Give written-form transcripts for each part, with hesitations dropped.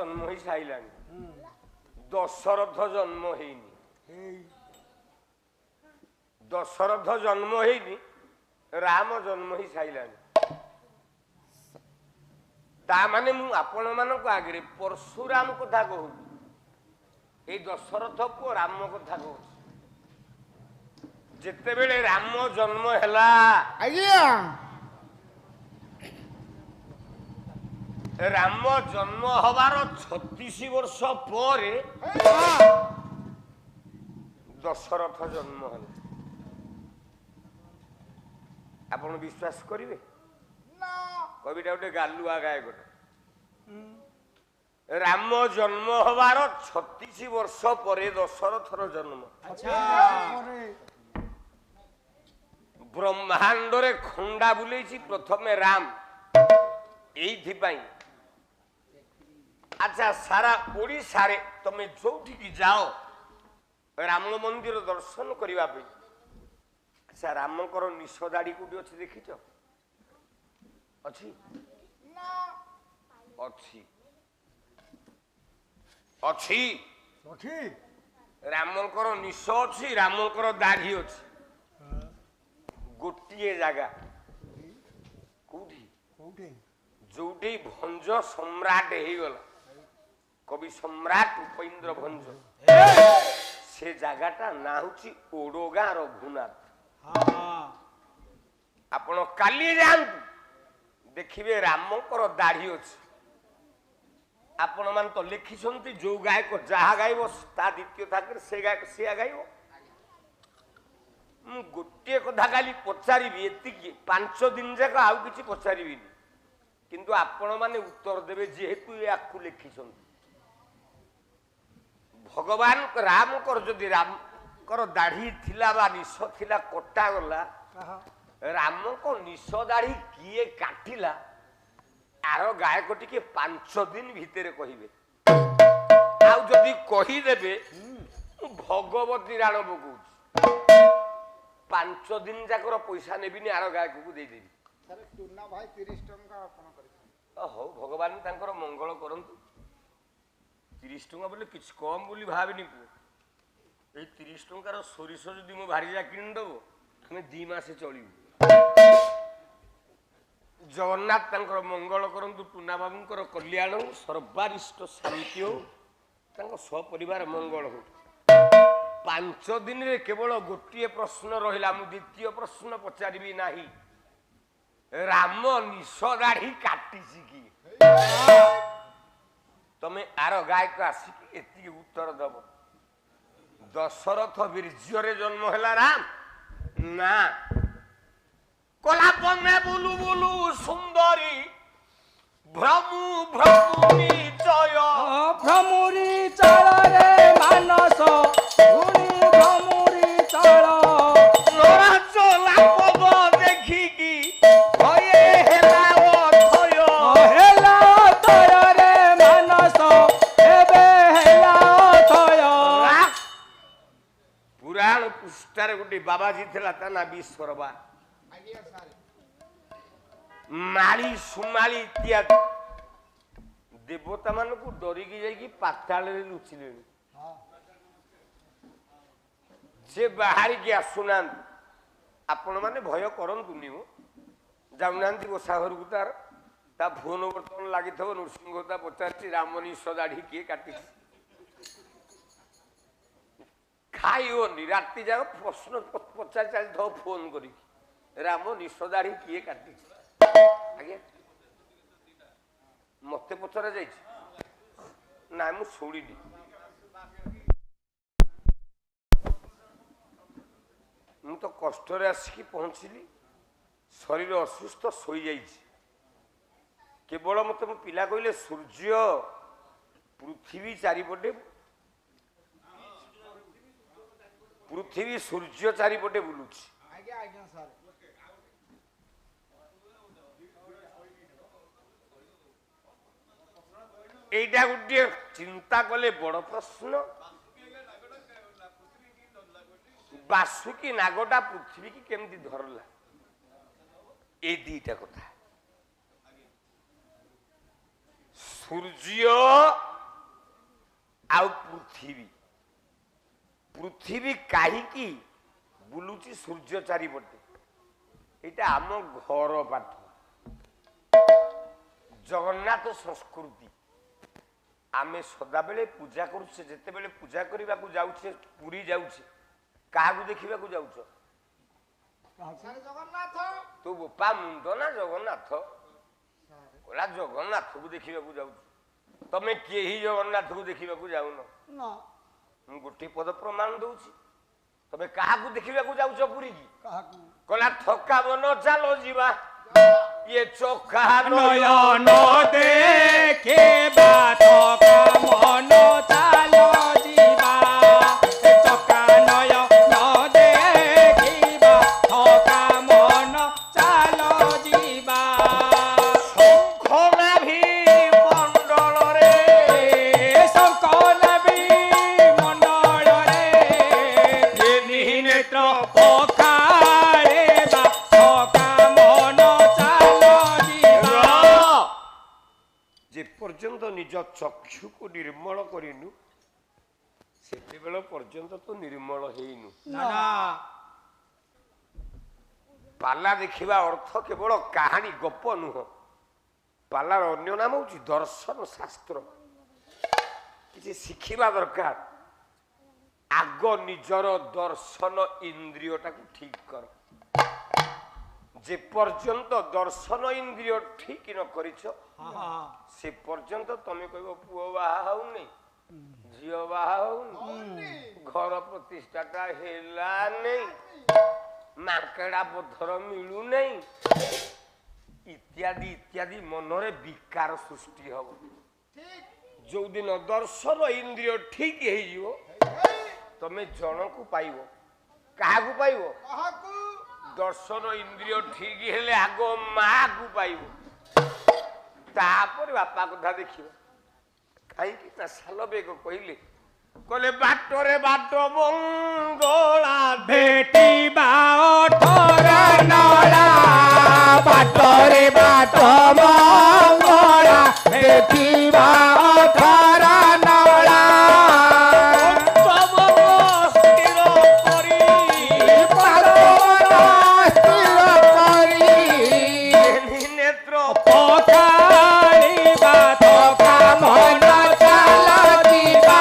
जन्म हो सारा दशरथ जन्म होनी दशरथ जन्म होनी राम जन्म हो सारा ताने मु आपण मानक आगे परशुराम कथा कहूँ ये दशरथ को राम कथा कहूँ जिते बेले राम जन्म हैला राम जन्म हबार 36 वर्ष पर दशरथ जन्म है आपण विश्वास करेंगे कविटा गोटे गालुआ गाय गोटे राम जन्म हबार 36 वर्ष पर दशरथर जन्म ब्रह्मांड रे खंडा बुले प्रथम राम यही अच्छा सारा ओडिशा रे तमे जोठी की जाओ राम मंदिर दर्शन करने अच्छा रामकर निश दाढ़ी कोटी अच्छी देखिच अच्छी अच्छी अच्छी रामकर निश अच्छी रामकर दाढ़ी अच्छी गोटे जगह जोटी भंज सम्राट हो गला कवि सम्राट उपेन्द्र भंज से जगहटा ना हूँ ओडोगा रघुनाथ आपण काली जातु देखिए रामकर दाढ़ी अच्छी आपण मान तो लिखिंट जो गायक जहाँ गायब ता द्वितीय था से गायक सी गायब गोटे कथा खाली पचारि एति 5 दिन जाक आउ कि पचारि किंतु आपण माने उत्तर देवे जेहेतु या लिखिंट भगवान राम कर जदि राम कर दाढ़ी थिला बा निश थिला कटा गला राम को निश दाढ़ी किए काटिला आर गायक टिके 5 दिन भितर कहिबे आउ जदि कहिदेबे भगवती राण बगु 5 दिन जाकर पैसा नेबिनी आर गायक को दे देबी सर टुना भाई 30 टंका अपन करि हो भगवान तांकर मंगल करंतु 30 टंका बोले किछ कम बोली भाबिनी पु ए 30 टंकार सोरिष जदि मो भारी जा किन दबो हमें 2 मास चली जगन्नाथ तांकर मंगल करंतु टुना बाबूंकर कल्याण सर्वारिष्ट शांति हो तांको सपरिवार मंगल हो 5 दिन रे केवल गोटे प्रश्न रहिला मु द्वितीय प्रश्न पचारिबी नाही राम निश दाढ़ी काटिसी कि तमे आर गायक आसिकी एति उत्तर दब दशरथ वीर्य जन्म है राम ना कलापने बुलु बुलु सुंदरी भ्रमु भ्रमुरी चय भ्रमुरी चल रे मानस भूमि भ्रमुरी चल नोरा चला पद देखिकी भये हेला अथय रे मानस एबे हेला अथय पुराण पृष्ठार गोटे बाबाजी थिला ता ना विश्वरबा माली सुमाली इत्यादि देवता मान को डरिकी जाइकी पाताल लुचिले से बाहर की आसुना आपण मैंने भय करतुनि जाऊना बसा घर को तार ता फोन बर्तमान लगी नृसिंह पचार राम निश दाढ़ी किए काटि खाइबनी राति जाक प्रश्न पचार चली फोन कर राम निश दाढ़ी किए काटि आज्ञा मत पचरा जा ना मु शुणी मु तो कष्ट आसिकी पहुँचली शरीर असुस्थ शोई जा केवल मत मो पिला कहले सूर्य पृथ्वी चारिपटे पृथ्वी सूर्य चारिपटे बुलुची एटा गोटे चिंता कले बड़ प्रश्न बासुकी नागटा पृथ्वी की केमती धरला ए दीटा कथा सूर्य ଆଉ ପୃଥିବୀ ପୃଥିବୀ କାହିଁକି ବୁଲୁଛି ସୂର୍ଯ୍ୟ ଚାରିପଟେ ଏଇଟା ଆମ ଘର ପାଠ ଜଗନ୍ନାଥ ସଂସ୍କୃତି ଆମେ ସଦାବେଳେ ପୂଜା କରୁଛେ ଯେତେବେଳେ ପୂଜା କରିବାକୁ ଯାଉଛେ ପୁରୀ ଯାଉଛେ କାହାକୁ ଦେଖିବାକୁ ଯାଉଛ ତୁ ବୋପା ମୁଣ୍ଡ ନା ଜଗନ୍ନାଥ କହିଲା ଜଗନ୍ନାଥକୁ ଦେଖିବାକୁ ଯାଉଛୁ ତମେ କେହି ଜଗନ୍ନାଥକୁ ଦେଖିବାକୁ ଯାଉନ ମୁଁ ଗୋଟିଏ ପଦ ପ୍ରମାଣ ଦଉଛି ତମେ କାହାକୁ ଦେଖିବାକୁ ଯାଉଛ ପୁରୀ କି କହିଲା ଥକା ମନ ଚାଲ ଯିବା ଇଏ ଚକା ନୟନ ଦେଖିବା ଥକା ମନ ଚାଲ ଯିବା ଚକା ନୟନ ଦେଖିବା ଥକା ମନ ଚାଲ ଯିବା ଶଙ୍ଖନାଭି ମଣ୍ଡଳରେ ଶଙ୍ଖନାଭି ମଣ୍ଡଳରେ ନେତ୍ର ପଖାଳିବା ଥକା ମନ ଚାଲ ଯିବା ଯେ ପର୍ଯ୍ୟନ୍ତ ନିଜ ଚକ୍ଷୁକୁ ନିର୍ମଳ କରିନୁ ସେତେବେଳେ ପର୍ଯ୍ୟନ୍ତ ତୁ ନିର୍ମଳ ହେଇନୁ ନା ପାଲା ଦେଖିବା ଅର୍ଥ କେବଳ କାହାଣୀ ଗପ ନୁହଁ ପାଲାର ଅନ୍ୟ ନାମ ହଉଛି ଦର୍ଶନ ଶାସ୍ତ୍ର କିଛି ଶିଖିବା ଦରକାର ଆଗ ନିଜର ଦର୍ଶନ ଇନ୍ଦ୍ରିୟଟାକୁ ଠିକ କର ଯେ ପର୍ଯ୍ୟନ୍ତ ଦର୍ଶନ ଇନ୍ଦ୍ରିୟ ଠିକ ନ କରିଛ ସେ ପର୍ଯ୍ୟନ୍ତ ତମେ କହିବ ପୁଅ ବାହା ହଉନି ଝିଅ ବାହା ହଉନି ଘର ପ୍ରତିଷ୍ଠାଟା ହେଲାନି ମାଙ୍କଡା ପଥର ମିଳୁନାହିଁ ଇତ୍ୟାଦି ଇତ୍ୟାଦି ମନରେ ବିକାର ସୃଷ୍ଟି ହବ ଯୋଉଦିନ ଦର୍ଶନ ଇନ୍ଦ୍ରିୟ ଠିକ ହେଇଯିବ ତମେ ଜଣକୁ ପାଇବ କାହାକୁ ପାଇବ ଦର୍ଶନ ଇନ୍ଦ୍ରିୟ ଠିକ ହେଲେ ଆଗ ମାକୁ ପାଇବ ତାପରେ ବାପା କଥା ଦେଖିବ କାହିଁକି ନା ସାଲବେଗ କହିଲେ ବାଟରେ ବାଟ ମଙ୍ଗଳା ଭେଟିବା ଅଠର ନଳା ବାଟରେ ବାଟ ମଙ୍ଗଳା ଭେଟିବା ଅଠର ନଳା ନେତ୍ର ପଖାଳିବା ଥକା ମନ ଚାଲ ଯିବା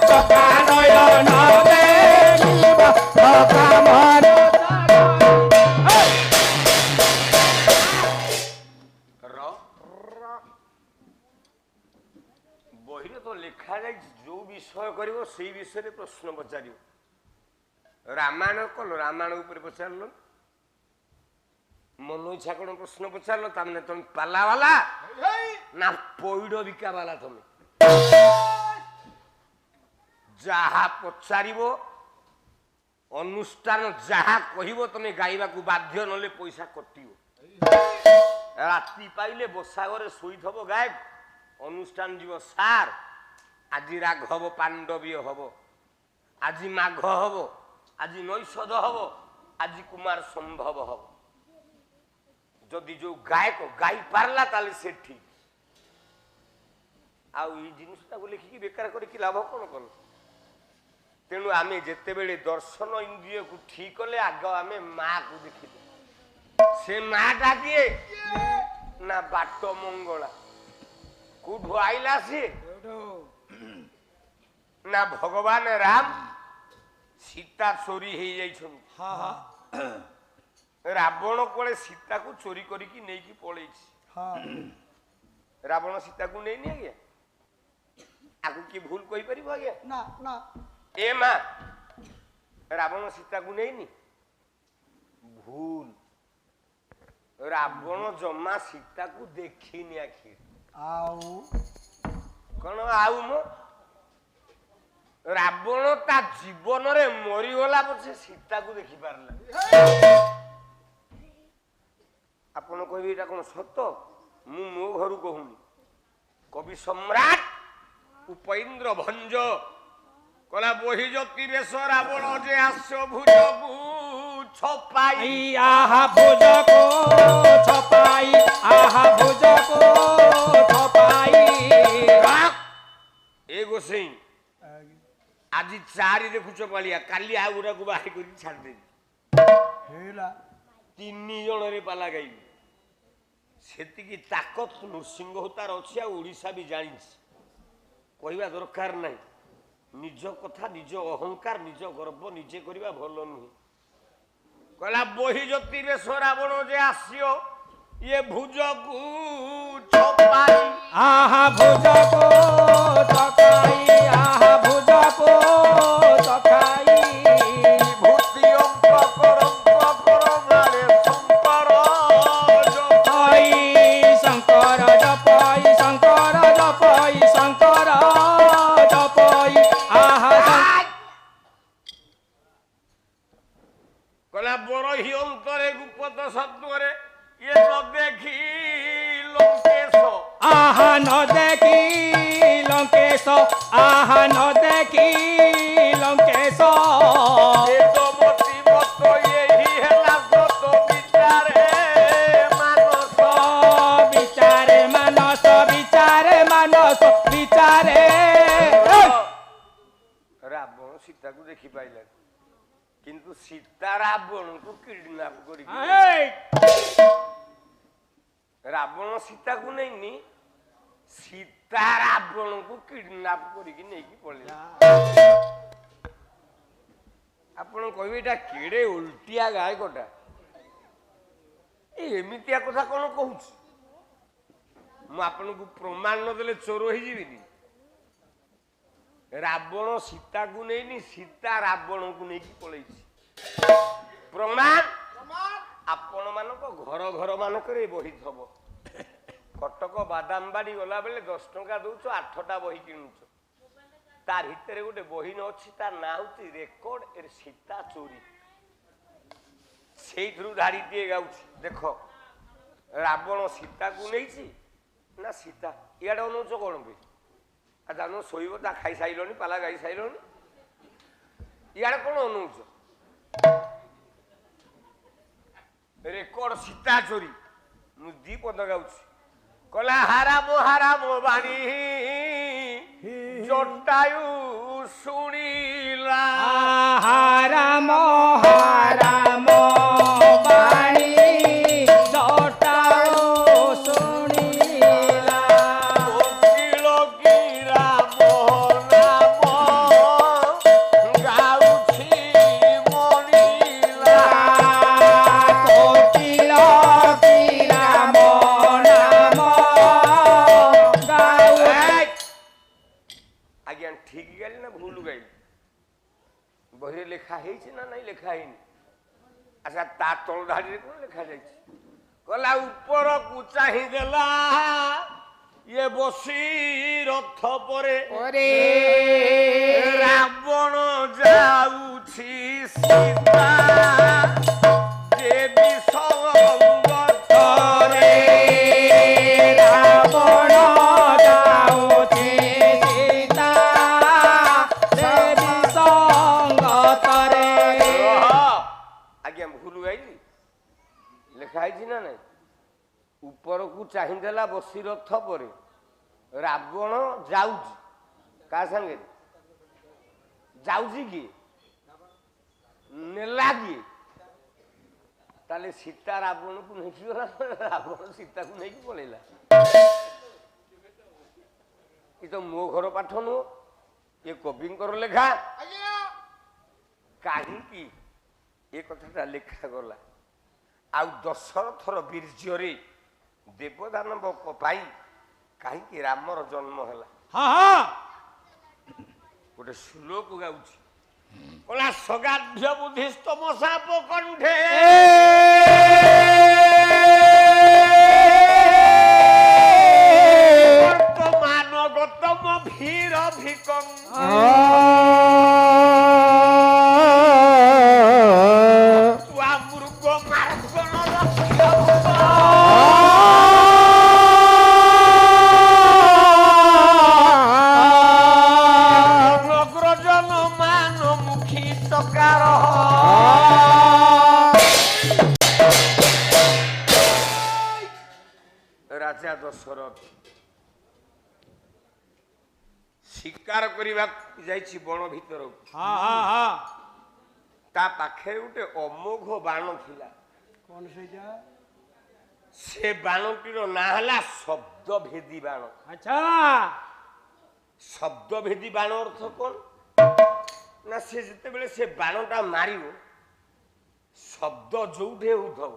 ଚକା ନୟନ ଦେଖିବା ଥକା ମନ ବହିରେ ତ ଲେଖା ଯାଇଛି ଯୋଉ ବିଷୟ କରିବ ସେଇ ବିଷୟରେ ପ୍ରଶ୍ନ ପଚାରିବ ରାମାୟଣ କଲ ରାମାୟଣ ଉପରେ ପଚାରିଲ ମନ ଇଚ୍ଛା କଣ ପ୍ରଶ୍ନ ପଚାରିଲ ତାମାନେ ତମେ ପାଲା ବାଲା ନା ପଇଡ ବିକା ବାଲା ତମେ ଯାହା ପଚାରିବ ଅନୁଷ୍ଠାନ ଯାହା କହିବ ତମେ ଗାଇବାକୁ ବାଧ୍ୟ ନହେଲେ ପଇସା କଟିବ ରାତି ପାଇଲେ ବସା ଘରେ ଶୋଇଥବ ଗାୟକ ଅନୁଷ୍ଠାନ ଯିବ ସାର୍ ଆଜି ରାଘବ ପାଣ୍ଡବୀୟ ହବ ଆଜି ମାଘ ହବ ଆଜି ନୈଷଧ ହବ ଆଜି କୁମାର ସମ୍ଭବ ହବ ଯଦି ଯୋଉ ଗାୟକ ଗାଇ ପାରିଲା ତାହେଲେ ସେ ଠିକ ଆଉ ଏଇ ଜିନିଷଟାକୁ ଲେଖିକି ବେକାର କରିକି ଲାଭ କଣ କଲ ତେଣୁ ଆମେ ଯେତେବେଳେ ଦର୍ଶନ ଇନ୍ଦ୍ରିୟକୁ ଠିକ କଲେ ଆଗ ଆମେ ମାକୁ ଦେଖିଲେ ସେ ମାଟା କିଏ ନା ବାଟ ମଙ୍ଗଳା କୋଉଠୁ ଆଇଲା ସିଏ ନା ଭଗବାନ ରାମ ସୀତା ଚୋରି ହେଇଯାଇଛନ୍ତି ରାବଣ କୁଆଡେ ସୀତାକୁ ଚୋରି କରିକି ନେଇକି ପଳେଇଛି ରାବଣ ସୀତାକୁ ନେଇନି ଆଜ୍ଞା ଆକୁ କିଏ ଭୁଲ କହିପାରିବ ଆଜ୍ଞା ନା ଏ ମା ରାବଣ ସୀତାକୁ ନେଇନି ଭୁଲ ରାବଣ ଜମା ସୀତାକୁ ଦେଖିନି ଆଖି ଆଉ କଣ ଆଉ ମୋ ରାବଣ ତା ଜୀବନରେ ମରିଗଲା ପଛେ ସୀତାକୁ ଦେଖିପାରିଲା ଆପଣ କହିବେ ଏଇଟା କଣ ସତ ମୁଁ ମୋ ଘରୁ କହୁନି କବି ସମ୍ରାଟ ଉପେନ୍ଦ୍ର ଭଞ୍ଜ କଲା ବହି ଜ୍ୟୋତି ବେଶ ରାବଣ ଯେ ଆସ ଭୁଜକୁ ଛପାଇ ଆହା ଭୁଜକୁ ଛପାଇ ଆହା ଭୁଜକୁ ଛପାଇ ଏ ଗୋସେଇଁ ଆଜି 4 ଦେଖୁଛ ପାଳିଆ କାଲି ଆଉ ଗୁଡ଼ାକୁ ବାହାରି କରି ଛାଡ଼ିଦେବି ହେଲା 3 ଜଣରେ ପାଲା ଗାଇବି ସେତିକି ତାକତ ନୃସିଂହ ତାର ଅଛି ଆଉ ଓଡ଼ିଶା ବି ଜାଣିଛି କହିବା ଦରକାର ନାହିଁ ନିଜ କଥା ନିଜ ଅହଙ୍କାର ନିଜ ଗର୍ବ ନିଜେ କରିବା ଭଲ ନୁହେଁ କହିଲା ବହି ଜ୍ୟୋତି ବେଶ ରାବଣ ଯେ ଆସିବ ଇଏ ଭୁଜକୁ ଛପାଇ ଆହା ଭୁଜକୁ ତକାଇ ଆହା ଭୁଜକୁ ତକାଇ ଭୂତି ଅଙ୍କ କର ଗାଳେ ଶଙ୍କର ଜପଇ ଶଙ୍କର ଜପଇ ଶଙ୍କର ଜପଇ ଶଙ୍କର ଜପଇ ଆହା କହିଲା ବରହି ଅନ୍ତରେ ଗୁପତ ସତ୍ୱରେ ଇଏ ନ ଦେଖି ଲଙ୍କେଶ ଆହା ନ ଦେଖି ଲଙ୍କେଶ ଆହା ନ ଦେଖି ଲଙ୍କେଶ ବେଦମତି ମତ ଏହି ହେଲା ସତ ବିଚାରେ ମାନସ ବିଚାରେ ମାନସ ବିଚାରେ ମାନସ ବିଚାରେ ରାବଣ ସୀତାକୁ ଦେଖି ପାଇଲାନି କିନ୍ତୁ ସୀତା ରାବଣକୁ କିଡନାପ କରିକି ରାବଣ ସୀତାକୁ ନେଇନି ସୀତା ରାବଣକୁ କିଡନାପ କରିକି ନେଇକି ପଳେଇଲା ଆପଣ କହିବେ ଏଇଟା କେଡେ ଓଲଟିଆ ଗାୟକଟା ଏମିତିଆ କଥା କଣ କହୁଛି ମୁଁ ଆପଣଙ୍କୁ ପ୍ରମାଣ ନଦେଲେ ଚୋର ହେଇଯିବିନି ରାବଣ ସୀତାକୁ ନେଇନି ସୀତା ରାବଣକୁ ନେଇକି ପଳେଇଛି ପ୍ରମାଣ ଆପଣ ମାନଙ୍କ ଘର ଘର ମାନଙ୍କରେ ବହି ଥବ କଟକ ବାଦାମବାଡି ଗଲା ବେଳେ 10 ଟଙ୍କା ଦଉଛ 8ଟା ବହି କିଣୁଛ ତାର ଭିତରେ ଗୋଟେ ବହି ନ ଅଛି ତା ନାଁ ହଉଛି ରେକର୍ଡ ଏର ସୀତା ଚୋରି ସେଇଥିରୁ ଧାଡ଼ିଟିଏ ଗାଉଛି ଦେଖ ରାବଣ ସୀତାକୁ ନେଇଛି ନା ସୀତା ଇଆଡେ ଅନଉଛ କଣ ପାଇଁ ଜାଣୁ ଶୋଇବ ତା ଖାଇସାଇଲଣି ପାଲା ଗାଇ ସାଇଲଣି ଇଆଡେ କଣ ଅନଉଛ ରେକର୍ଡ ସୀତା ଚୋରି ମୁଁ 2 ପଦ ଗାଉଛି କହିଲା ହାରାମ ବାଣୀ ଜଟାୟୁ ଶୁଣିଲା ହାରାମ ବାଣୀ ଜଟାୟୁ ଶୁଣିଲା କୋକିଳ କି ରାମ ନାମ ଗାଉଛି ମଣିଲା କୋକିଳ କି ରାମ ନାମ ଗାଉ ଆଜ୍ଞା ଠିକ ଗାଇଲି ନା ଭୁଲ ଗାଇଲି ବହିରେ ଲେଖା ହେଇଛି ନା ନାଇଁ ଲେଖା ହେଇନି ଆଚ୍ଛା ତା ତଳ ଧାଡ଼ିରେ କଣ ଲେଖା ଯାଇଛି କହିଲା ଉପରକୁ ଚାହିଁ ଦେଲା ଇଏ ବସି ରଥ ପରେ ରାବଣ ଯାଉଛି ସୀତା ଦେବୀ ସଙ୍ଗରେ ରାବଣ ଯାଉଛି ସୀତା ଦେବୀ ସଙ୍ଗତରେ ଆଜ୍ଞା ଭୁଲ ଗାଇଲି ଲେଖା ହେଇଛି ନା ନାଇଁ ଉପରକୁ ଚାହିଁଦେଲା ବସି ରଥ ପରେ ରାବଣ ଯାଉଛି କାହା ସାଙ୍ଗରେ ଯାଉଛି କିଏ ନେଲା କିଏ ତାହେଲେ ସୀତା ରାବଣକୁ ନେଇକି ଗଲା ରାବଣ ସୀତାକୁ ନେଇକି ପଳେଇଲା ଏ ତ ମୋ ଘର ପାଠ ନୁହଁ ଏ କବିଙ୍କର ଲେଖା କାହିଁକି ଏ କଥାଟା ଲେଖା ଗଲା ଆଉ ଦଶରଥର ବୀର୍ଯ୍ୟରେ ଦେବଦାନବଙ୍କ ପାଇଁ କାହିଁକି ରାମର ଜନ୍ମ ହେଲା ଗୋଟେ ଶ୍ଲୋକ ଗାଉଛି କହିଲା ସଗାଢ୍ୟ ବୁଦ୍ଧିସ୍ତମ ସାପ କଣ୍ଠେ ବର୍ତ୍ତମାନ ଗତମ ଭୀର ଭିକଂ ମୃଗ ମାର୍ଗଣ ଅଗ୍ରଜନ ମାନ ମୁଖୀ ଟକାର ରାଜା ଦଶରଥ ଶିକାର କରିବାକୁ ଯାଇଛି ବଣ ଭିତରକୁ। ହଁ ହଁ ହଁ ତା ପାଖରେ ଗୋଟେ ଅମୋଘ ବାଣ ଥିଲା। କଣ ସେଇଟା? ସେ ବାଣଟିର ନାଁ ହେଲା ଶବ୍ଦଭେଦୀ ବାଣ। ଆଚ୍ଛା ଶବ୍ଦଭେଦୀ ବାଣ ଅର୍ଥ କଣ ନା ସେ ଯେତେବେଳେ ସେ ବାଣଟା ମାରିବ ଶବ୍ଦ ଯୋଉଠି ହଉଥିବ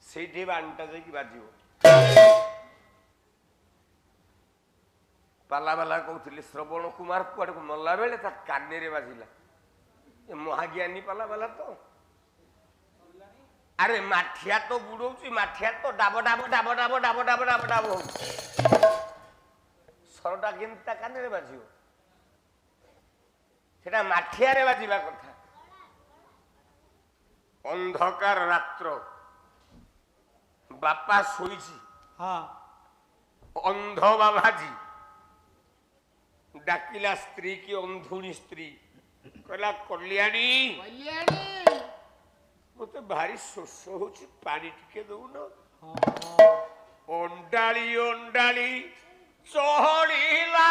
ସେଇଠି ବାଣଟା ଯାଇକି ବାଜିବ। ପାଲାବାଲା କହୁଥିଲେ ଶ୍ରବଣ କୁମାର କୁଆଡକୁ ମଲା ବେଳେ ତା କାନରେ ବାଜିଲା। ଏ ମହାଜ୍ଞାନୀ ପାଲାବାଲା ତ ଆରେ ମାଠିଆ ତ ବୁଡଉଛି, ମାଠିଆ ତ ଡାବ ଡାବ ଡାବ ଡାବ ଡାବ ଡାବ ଡାବ ଡାବ ହଉଛି, ସରଟା କେମିତି ତା କାନରେ ବାଜିବ? ସେଟା ମାଠିଆରେ ବାଜିବା କଥା। ଅନ୍ଧକାର ରାତ୍ର, ବାପା ଶୋଇଛି, ହଁ ଅନ୍ଧ ବାବାଜୀ ଡାକିଲା ସ୍ତ୍ରୀ କି ଅନ୍ଧୁଣୀ ସ୍ତ୍ରୀ, କହିଲା କଲ୍ୟାଣୀ ମତେ ଭାରି ଶୋଷ ହଉଛି, ପାଣି ଟିକେ ଦଉନ। ଅଣ୍ଡାଳି ଅଣ୍ଡାଳି ଚହଳିଲା